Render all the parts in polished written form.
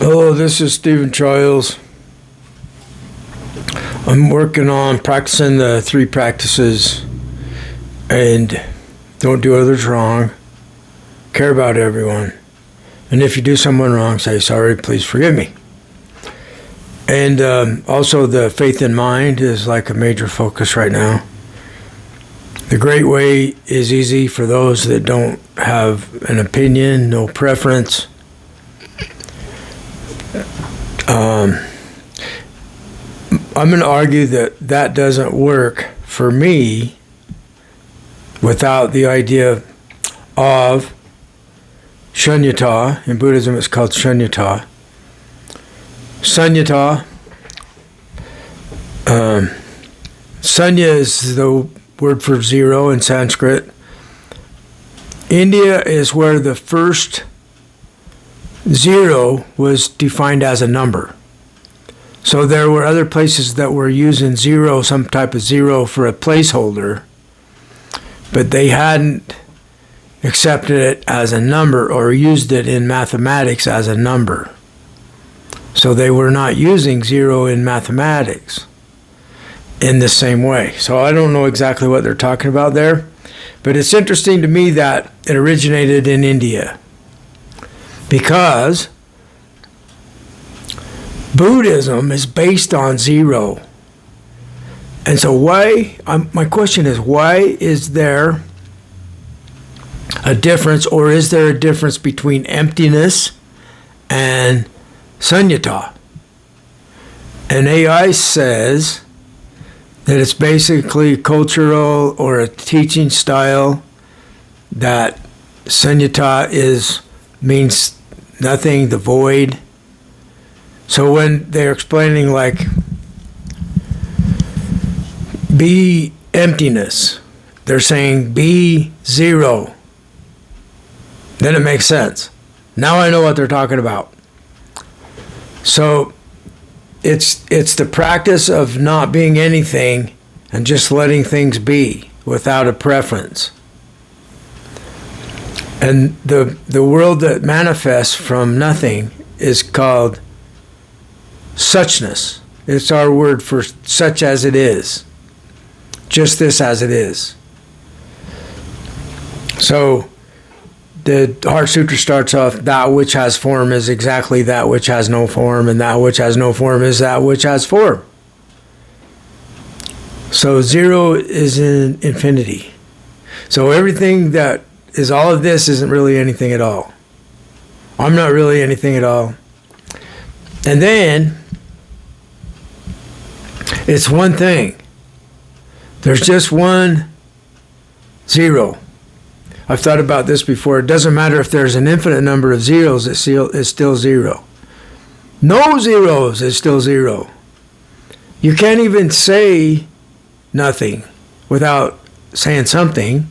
Hello, this is Stephen Childs. I'm working on practicing the 3 practices and don't do others wrong. Care about everyone. And if you do someone wrong, say sorry, please forgive me. And also the faith in mind is like a major focus right now. The Great Way is easy for those that don't have an opinion, no preference. I'm going to argue that that doesn't work for me without the idea of shunyata. In Buddhism, it's called shunyata. Sunyata. Sunya is the word for zero in Sanskrit. India is where the first zero was defined as a number. So there were other places that were using zero, some type of zero for a placeholder, but they hadn't accepted it as a number or used it in mathematics as a number. So they were not using zero in mathematics in the same way. So I don't know exactly what they're talking about there, but it's interesting to me that it originated in India because Buddhism is based on zero. And so my question is, why is there a difference, or is there a difference between emptiness and sunyata? And AI says that it's basically cultural or a teaching style, that sunyata means nothing, the void. So when they're explaining like be emptiness, they're saying be zero. Then it makes sense. Now I know what they're talking about. So it's the practice of not being anything and just letting things be without a preference. And the world that manifests from nothing is called suchness. It's our word for such as it is. Just this as it is. So the Heart Sutra starts off, that which has form is exactly that which has no form, and that which has no form is that which has form. So zero is in infinity. So everything that is all of this isn't really anything at all. I'm not really anything at all. And then it's one thing. There's just one zero. I've thought about this before. It doesn't matter if there's an infinite number of zeros, it's still zero. No zeros is still zero. You can't even say nothing without saying something.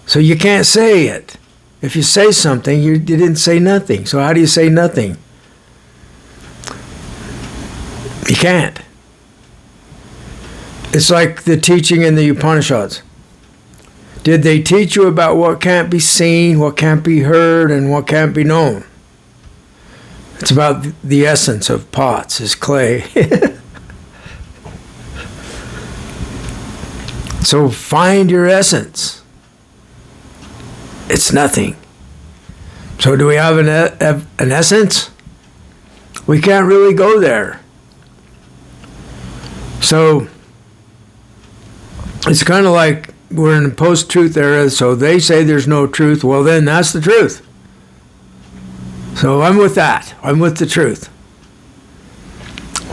So you can't say it. If you say something, you didn't say nothing. So how do you say nothing? You can't. It's like the teaching in the Upanishads. Did they teach you about what can't be seen, what can't be heard, and what can't be known? It's about the essence of pots, is clay. So find your essence. It's nothing. So do we have an essence? We can't really go there. So it's kind of like we're in the post-truth era, so they say there's no truth. Well, then that's the truth. So I'm with that. I'm with the truth.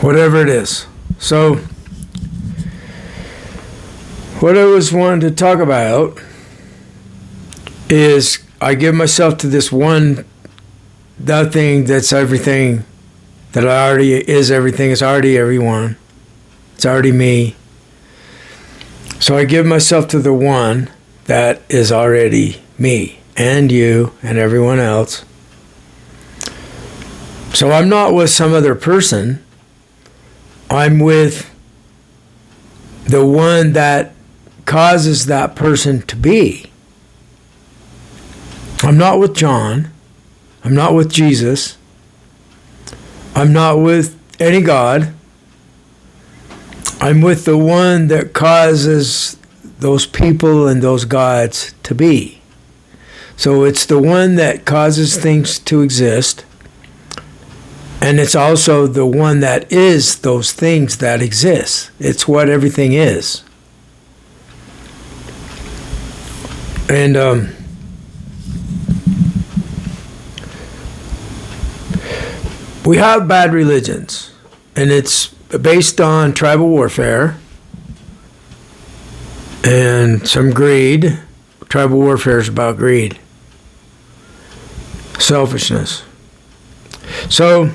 Whatever it is. So what I was wanting to talk about is I give myself to this one, that thing that's everything, that I already is everything, it's already everyone. It's already me. So I give myself to the one that is already me and you and everyone else. So I'm not with some other person. I'm with the one that causes that person to be. I'm not with John. I'm not with Jesus. I'm not with any God. I'm with the one that causes those people and those gods to be. So it's the one that causes things to exist, and it's also the one that is those things that exist. It's what everything is. And we have bad religions, and it's based on tribal warfare and some greed. Tribal warfare is about greed, selfishness. So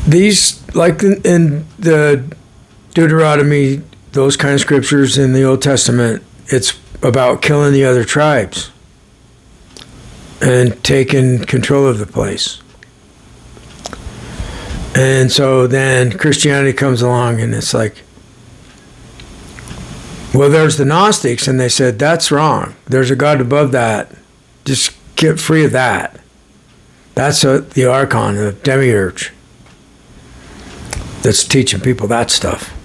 these, like in the Deuteronomy, those kind of scriptures in the Old Testament, it's about killing the other tribes and taking control of the place. And so then Christianity comes along and it's like, well, there's the Gnostics, and they said, that's wrong. There's a God above that. Just get free of that. That's the Archon, the demiurge, that's teaching people that stuff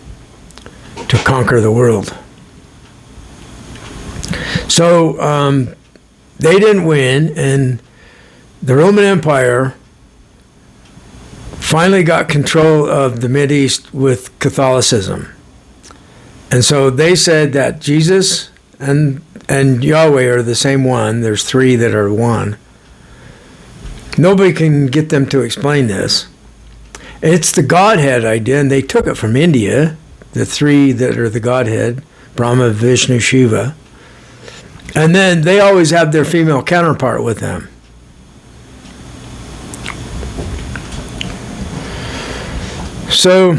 to conquer the world. So they didn't win, and the Roman Empire finally got control of the Mideast with Catholicism. And so they said that Jesus and Yahweh are the same one. There's three that are one. Nobody can get them to explain this. It's the Godhead idea, and they took it from India, the three that are the Godhead, Brahma, Vishnu, Shiva. And then they always have their female counterpart with them. So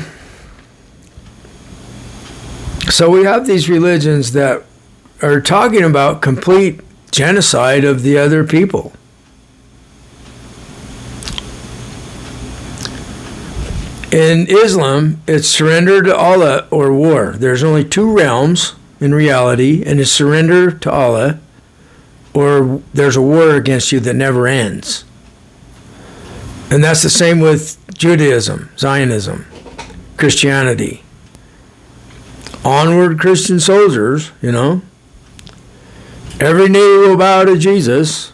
we have these religions that are talking about complete genocide of the other people. In Islam, it's surrender to Allah or war. There's only two realms in reality, and it's surrender to Allah, or there's a war against you that never ends. And that's the same with Judaism, Zionism, Christianity. Onward Christian soldiers, you know. Every knee will bow to Jesus,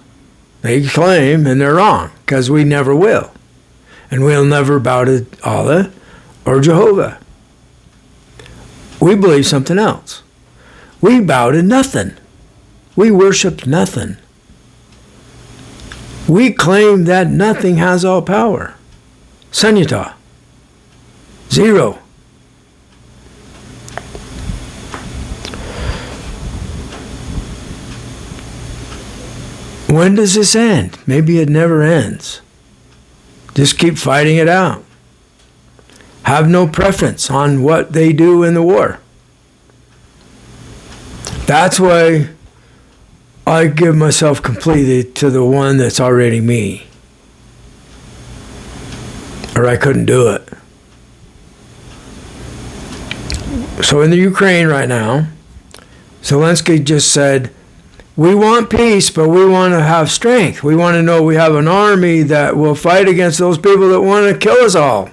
they claim, and they're wrong, because we never will. And we'll never bow to Allah or Jehovah. We believe something else. We bow to nothing. We worship nothing. We claim that nothing has all power. Sunyata. Zero. When does this end? Maybe it never ends. Just keep fighting it out. Have no preference on what they do in the war. That's why I give myself completely to the one that's already me. Or I couldn't do it. So in the Ukraine right now, Zelensky just said, we want peace, but we want to have strength. We want to know we have an army that will fight against those people that want to kill us all.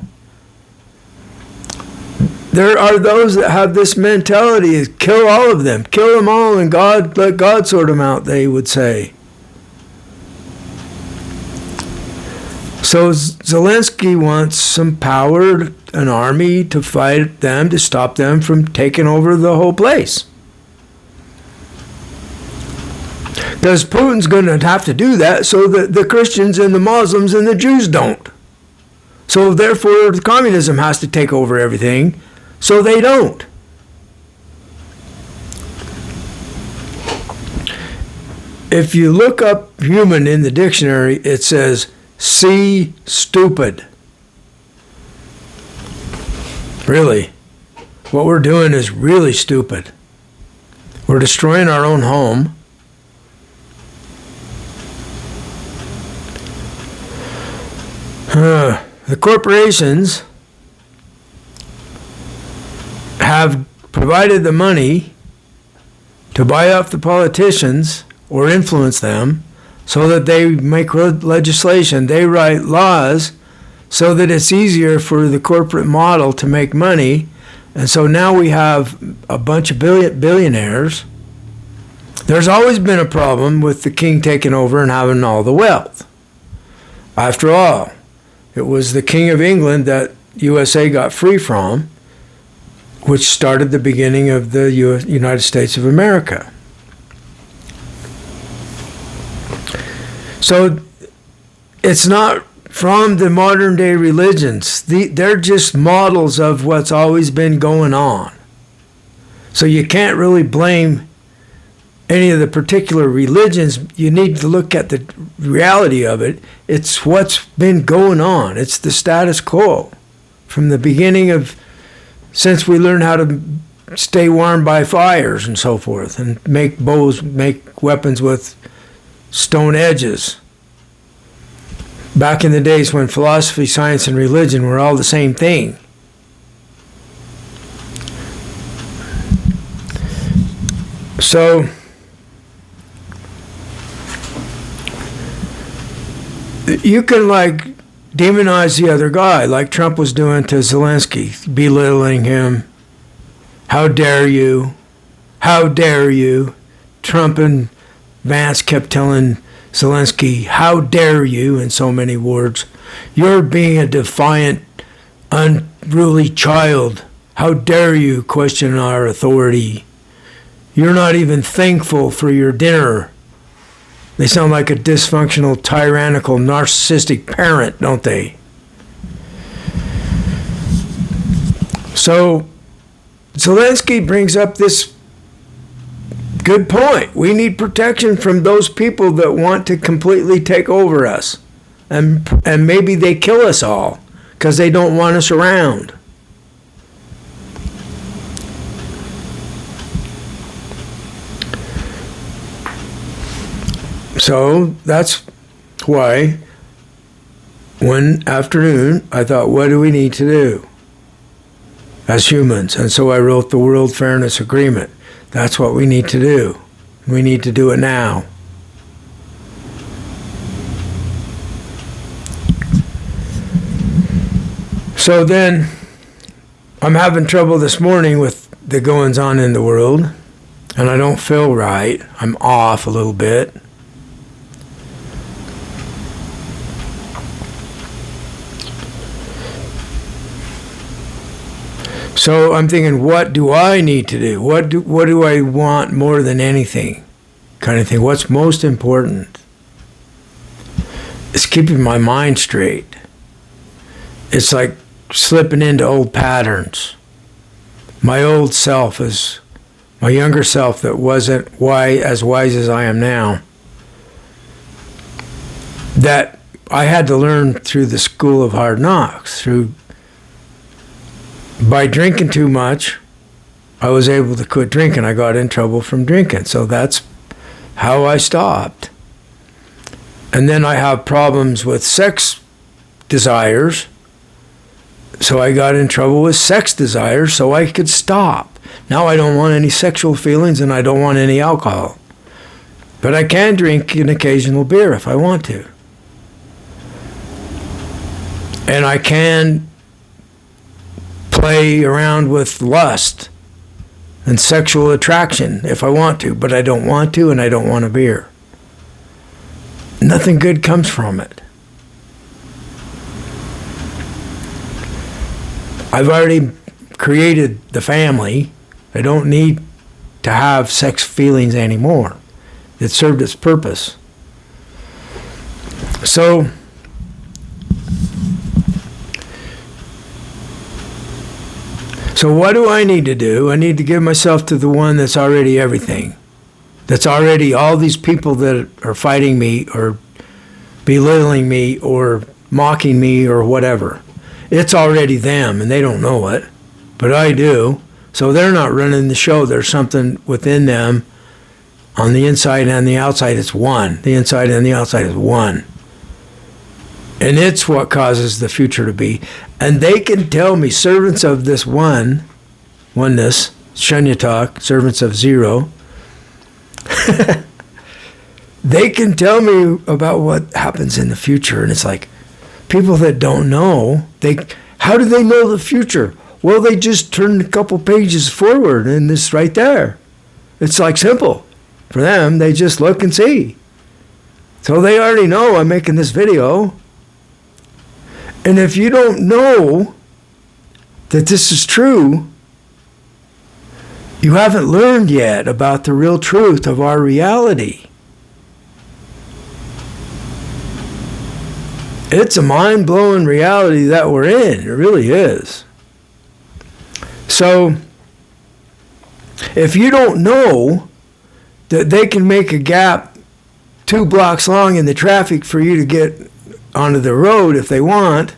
There are those that have this mentality, kill all of them, kill them all, and let God sort them out, they would say. So Zelensky wants some power, an army to fight them, to stop them from taking over the whole place. Because Putin's going to have to do that so that the Christians and the Muslims and the Jews don't. So therefore, communism has to take over everything, so they don't. If you look up human in the dictionary, it says, see stupid. Really. What we're doing is really stupid. We're destroying our own home. The corporations have provided the money to buy up the politicians or influence them so that they make legislation, they write laws so that it's easier for the corporate model to make money. And so now we have a bunch of billionaires. There's always been a problem with the king taking over and having all the wealth. After all, it was the King of England that USA got free from, which started the beginning of the United States of America. So it's not from the modern day religions. They're just models of what's always been going on. So you can't really blame any of the particular religions. You need to look at the reality of it. It's what's been going on. It's the status quo from the beginning of, since we learned how to stay warm by fires and so forth, and make bows, make weapons with stone edges. Back in the days when philosophy, science, and religion were all the same thing. So, you can demonize the other guy, like Trump was doing to Zelensky, belittling him. How dare you? How dare you? Trump and Vance kept telling Zelensky, how dare you, in so many words. You're being a defiant, unruly child. How dare you question our authority? You're not even thankful for your dinner. They sound like a dysfunctional, tyrannical, narcissistic parent, don't they? So, Zelensky brings up this good point. We need protection from those people that want to completely take over us. And maybe they kill us all because they don't want us around. So that's why one afternoon I thought, what do we need to do as humans? And so I wrote the World Fairness Agreement. That's what we need to do. We need to do it now. So then I'm having trouble this morning with the goings on in the world, and I don't feel right. I'm off a little bit. So I'm thinking, what do I need to do? What do I want more than anything? Kind of thing. What's most important? It's keeping my mind straight. It's like slipping into old patterns. My old self is my younger self that wasn't as wise as I am now. That I had to learn through the school of hard knocks, by drinking too much. I was able to quit drinking. I got in trouble from drinking. So that's how I stopped. And then I have problems with sex desires. So I got in trouble with sex desires so I could stop. Now I don't want any sexual feelings and I don't want any alcohol. But I can drink an occasional beer if I want to. And I can play around with lust and sexual attraction if I want to, but I don't want to, and I don't want a beer. Nothing good comes from it. I've already created the family. I don't need to have sex feelings anymore. It served its purpose. So, what do I need to do? I need to give myself to the one that's already everything. That's already all these people that are fighting me or belittling me or mocking me or whatever. It's already them and they don't know it, but I do. So they're not running the show. There's something within them on the inside and the outside. It's one. The inside and the outside is one. And it's what causes the future to be. And they can tell me, servants of this oneness, Shunyata, servants of zero, they can tell me about what happens in the future. And it's like, people that don't know, how do they know the future? Well, they just turn a couple pages forward and it's right there. It's like simple. For them, they just look and see. So they already know I'm making this video. And if you don't know that this is true, you haven't learned yet about the real truth of our reality. It's a mind-blowing reality that we're in. It really is. So, if you don't know that they can make a gap 2 blocks long in the traffic for you to get onto the road if they want,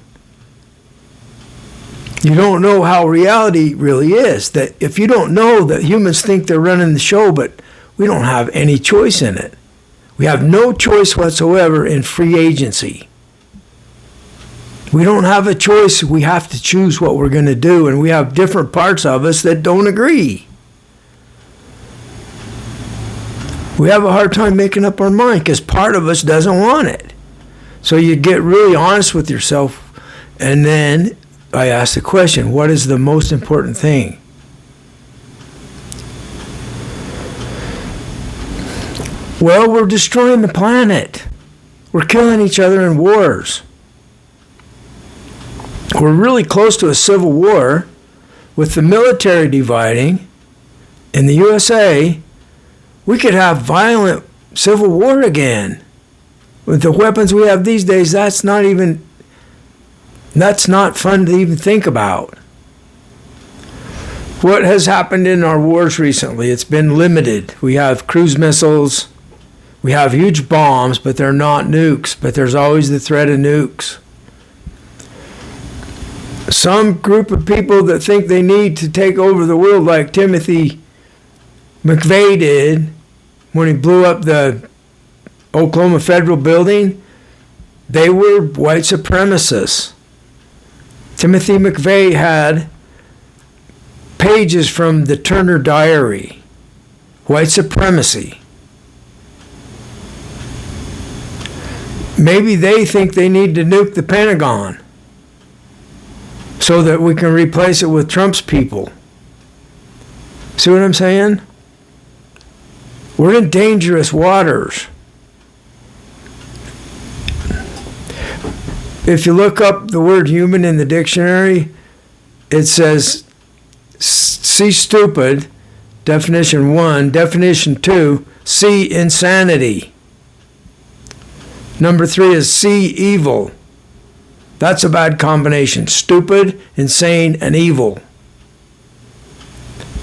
you don't know how reality really is. That if you don't know that humans think they're running the show, but we don't have any choice in it. We have no choice whatsoever in free agency. We don't have a choice. We have to choose what we're going to do, and we have different parts of us that don't agree. We have a hard time making up our mind because part of us doesn't want it. So you get really honest with yourself, and then I ask the question, what is the most important thing? Well, we're destroying the planet. We're killing each other in wars. We're really close to a civil war with the military dividing. In the USA, we could have violent civil war again. With the weapons we have these days, that's not fun to even think about. What has happened in our wars recently? It's been limited. We have cruise missiles. We have huge bombs, but they're not nukes. But there's always the threat of nukes. Some group of people that think they need to take over the world, like Timothy McVeigh did when he blew up the Oklahoma Federal Building, they were white supremacists. Timothy McVeigh had pages from the Turner Diary, white supremacy. Maybe they think they need to nuke the Pentagon so that we can replace it with Trump's people. See what I'm saying? We're in dangerous waters. If you look up the word human in the dictionary, it says, see stupid, definition 1, definition 2, see insanity. Number 3 is see evil. That's a bad combination. Stupid, insane, and evil.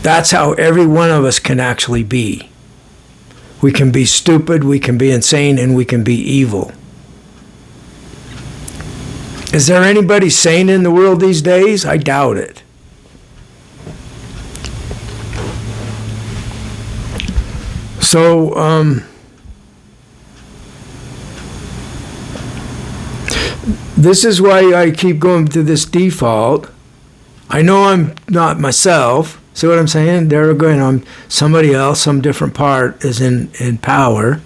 That's how every one of us can actually be. We can be stupid, we can be insane, and we can be evil. Is there anybody sane in the world these days? I doubt it. So, this is why I keep going to this default. I know I'm not myself. See what I'm saying? They're going on somebody else, some different part is in power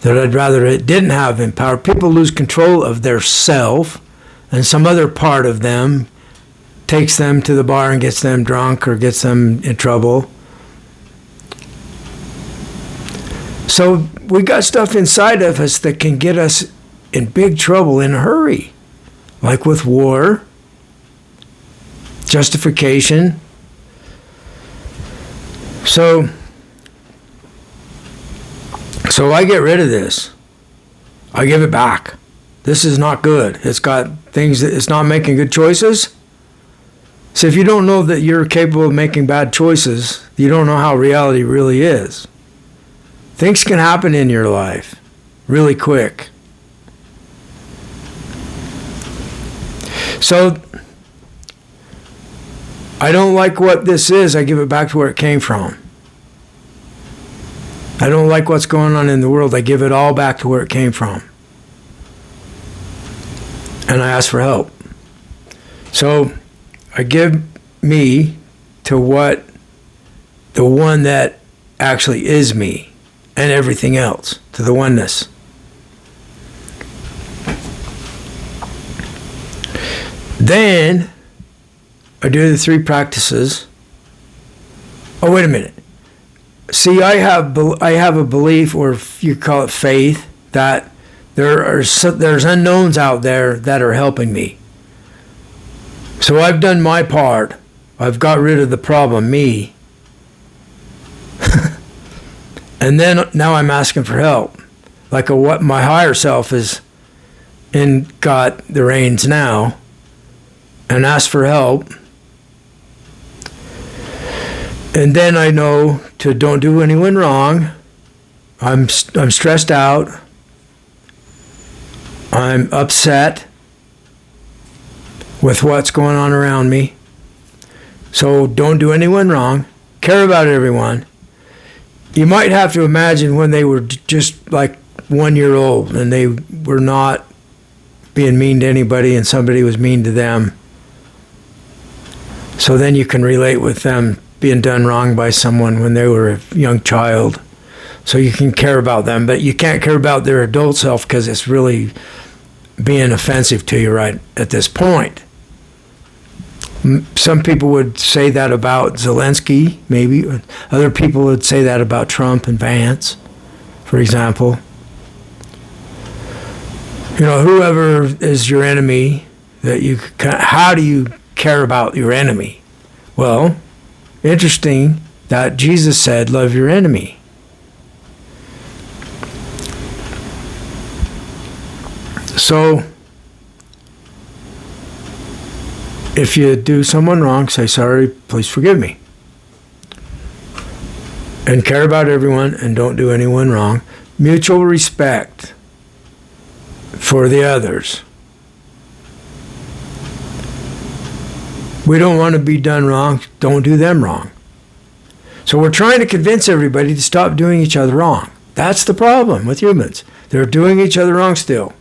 that I'd rather it didn't have in power. People lose control of their self, and some other part of them takes them to the bar and gets them drunk or gets them in trouble. So we got stuff inside of us that can get us in big trouble in a hurry, like with war, justification. So I get rid of this. I give it back. This is not good. It's got things that it's not making good choices. So if you don't know that you're capable of making bad choices, you don't know how reality really is. Things can happen in your life really quick. So I don't like what this is. I give it back to where it came from. I don't like what's going on in the world. I give it all back to where it came from. And I ask for help. So I give me to what the one that actually is me. and everything else, to the oneness. Then I do the 3 practices. Oh, wait a minute. See, I have a belief, or if you call it faith, that there's unknowns out there that are helping me. So I've done my part. I've got rid of the problem, me. And then now I'm asking for help. Like what my higher self is got the reins now, and ask for help. And then I know to don't do anyone wrong. I'm stressed out. I'm upset with what's going on around me. So don't do anyone wrong. Care about everyone. You might have to imagine when they were just like 1 year old and they were not being mean to anybody and somebody was mean to them. So then you can relate with them being done wrong by someone when they were a young child. So you can care about them, but you can't care about their adult self because it's really being offensive to you right at this point. Some people would say that about Zelensky, maybe. Other people would say that about Trump and Vance, for example. You know, whoever is your enemy, how do you care about your enemy? Well, interesting that Jesus said, love your enemy. So, if you do someone wrong, say, sorry, please forgive me. And care about everyone and don't do anyone wrong. Mutual respect for the others. We don't want to be done wrong. Don't do them wrong. So we're trying to convince everybody to stop doing each other wrong. That's the problem with humans. They're doing each other wrong still.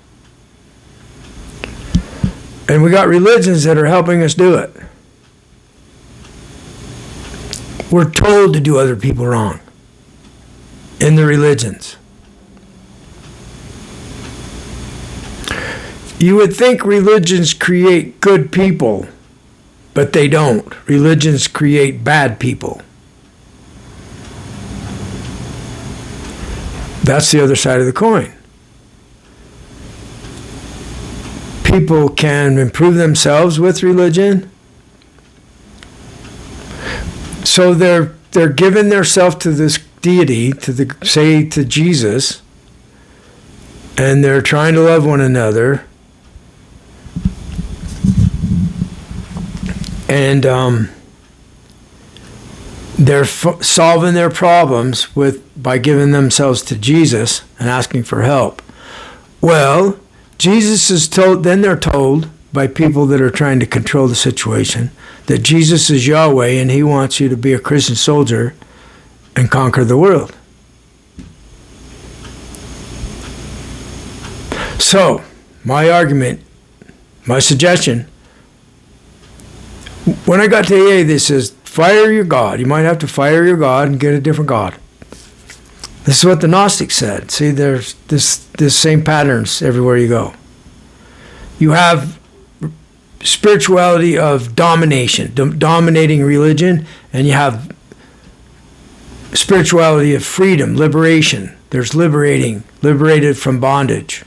And we got religions that are helping us do it. We're told to do other people wrong in the religions. You would think religions create good people, but they don't. Religions create bad people. That's the other side of the coin. People can improve themselves with religion. So they're giving themselves to this deity, to Jesus, and they're trying to love one another. And they're solving their problems by giving themselves to Jesus and asking for help. Well, Jesus is told, then they're told by people that are trying to control the situation that Jesus is Yahweh and he wants you to be a Christian soldier and conquer the world. So, my argument, my suggestion, when I got to AA, this says, fire your God. You might have to fire your God and get a different God. This is what the Gnostics said. See, there's this same patterns everywhere you go. You have spirituality of domination, dominating religion, and you have spirituality of freedom, liberation. There's liberated from bondage.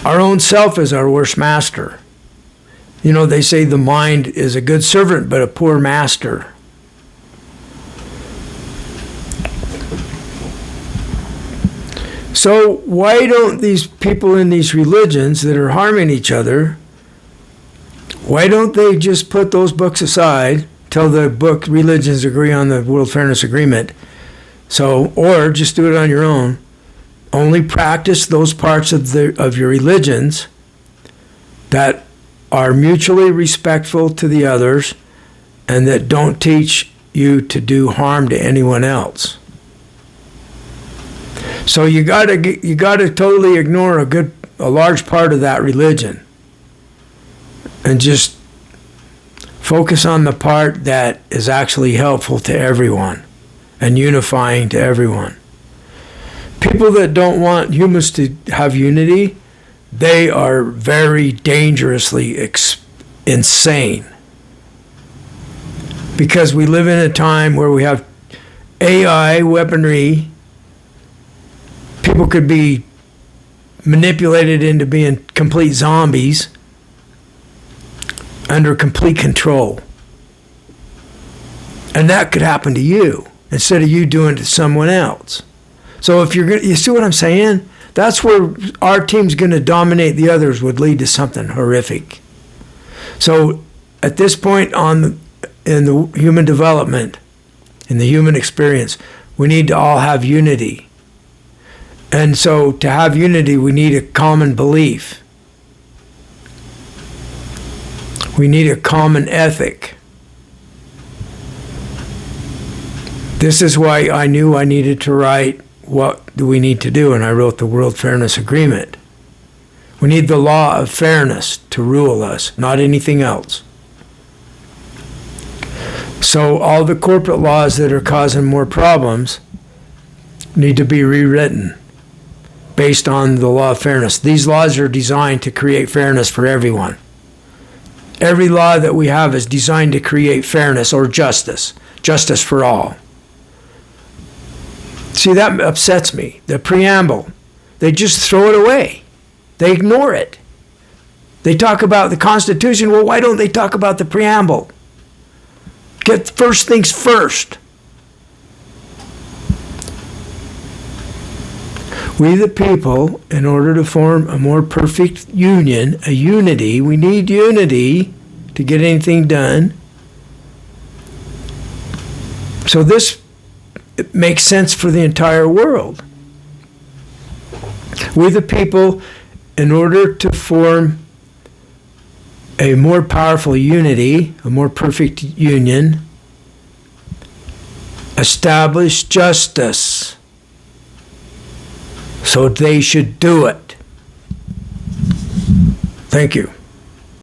Our own self is our worst master. You know, they say the mind is a good servant, but a poor master. So why don't these people in these religions that are harming each other, why don't they just put those books aside till the religions agree on the World Fairness Agreement? So, or just do it on your own. Only practice those parts of your religions that are mutually respectful to the others and that don't teach you to do harm to anyone else. So you got to totally ignore a large part of that religion and just Focus on the part that is actually helpful to everyone and unifying to everyone. People that don't want humans to have unity, they are very dangerously insane. Because we live in a time where we have AI weaponry. People could be manipulated into being complete zombies under complete control. And that could happen to you instead of you doing it to someone else. So if you see what I'm saying? That's where our team's going to dominate the others would lead to something horrific. So at this point in the human development, in the human experience, we need to all have unity. And so to have unity, we need a common belief. We need a common ethic. This is why I knew I needed to write What Do We Need to Do, and I wrote the World Fairness Agreement. We need the law of fairness to rule us, not anything else. So all the corporate laws that are causing more problems need to be rewritten based on the law of fairness. These laws are designed to create fairness for everyone. Every law that we have is designed to create fairness or justice for all. See, that upsets me. The preamble, they just throw it away. They ignore it. They talk about the Constitution. Well, why don't they talk about the preamble? Get first things first. We the people, in order to form a more perfect union, a unity, we need unity to get anything done. So this makes sense for the entire world. We the people, in order to form a more powerful unity, a more perfect union, establish justice. So they should do it. Thank you.